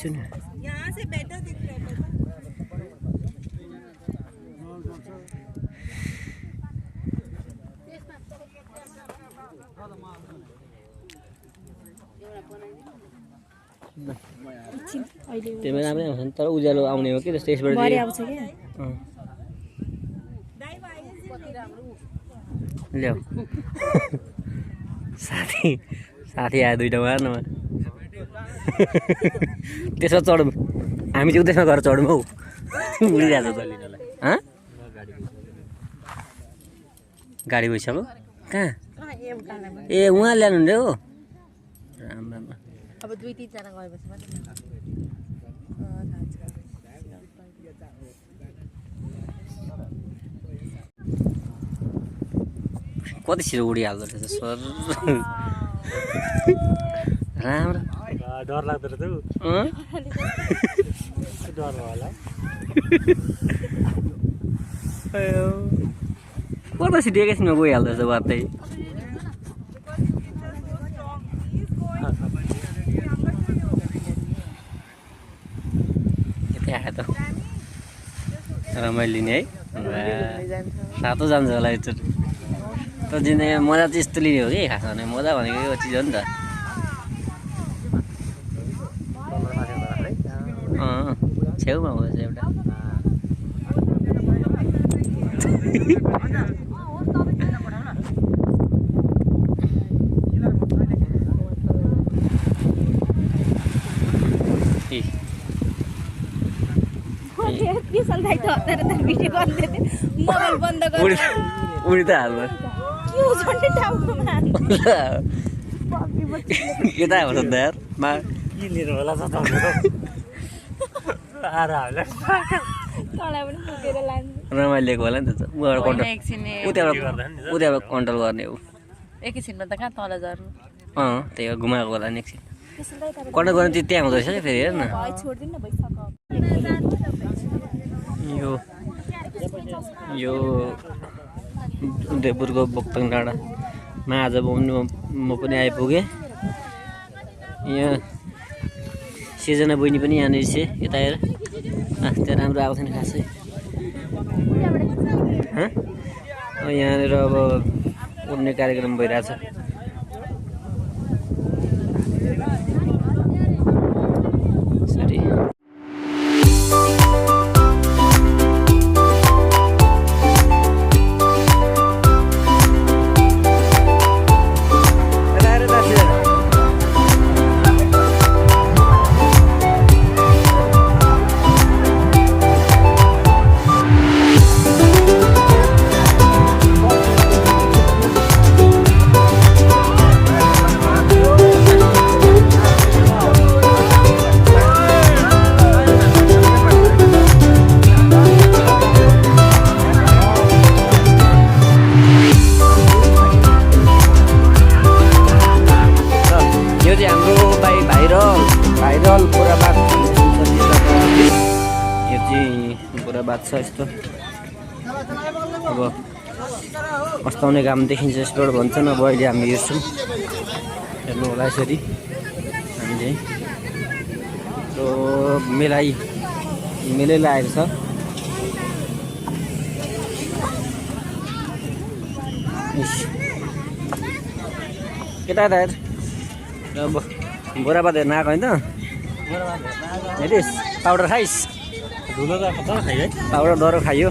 छु नि यहाँ से बेटर दिख रहा है त्यो राम्रै आउँछ नि तर उज्यालो आउने हो कि जस्तो यसबाट आउँछ के ल्याऊ साथी आयो दुईटा मार्नमा त्यसमा चढौँ हामी चाहिँ त्यसमा गएर चढौँ हौ उडिरहेको छ गाडी गइसक्यो कहाँ ए उहाँ ल्याउनु हो राम्रो राम्रो अब 2-3 जना गएपछि मात्रै कति छिटो उडिहाल्दो रहेछ सर राम्रो डर लाग्दो रहेछ डर होला कता छिटो एकैछिनमा गइहाल्दो रहेछ वार्तै यतै आयो त रमाइलो लिने है सातो जान्छ होला एकचोटि त जिन्दगीमा मजा चाहिँ यस्तो लिने हो कि खास भने मजा भनेको यो चिज हो नि त छेउमा हुँदैछ एउटा उडी त हाल्नु यता हो त यार के लिएर होला त रमाइलिएको होला नि त उताबाट कन्ट्रोल गर्ने हो एकैछिनमा त कहाँ तल झर्नु त्यही हो घुमाएको होला नि एकछिन कन्ट्रोल गर्ने चाहिँ त्यहाँ हुँदो रहेछ फेरि हेर न यो देवपुरको बोक्ताङ डाँडामा आज म पनि आइपुगेँ यहाँ सिर्जना बहिनी पनि यहाँनिर छ यता हेर त्यो राम्रो आएको छैन खासै यहाँनिर अब उड्ने कार्यक्रम भइरहेछ सरी बात छ यस्तो अब अस्ताउने काम देखिन्छ यसबाट भन्छ न अब अहिले हामी हेर्छौँ हेर्नु होला यसरी हामीले त्यो मेलै लागेको छ केटा त अब बोरापात हेर्न आएको होइन हेरिस् पाउडर खाइस् धुलो त खतरा खाइ है पाउडर डह्रो खाइयो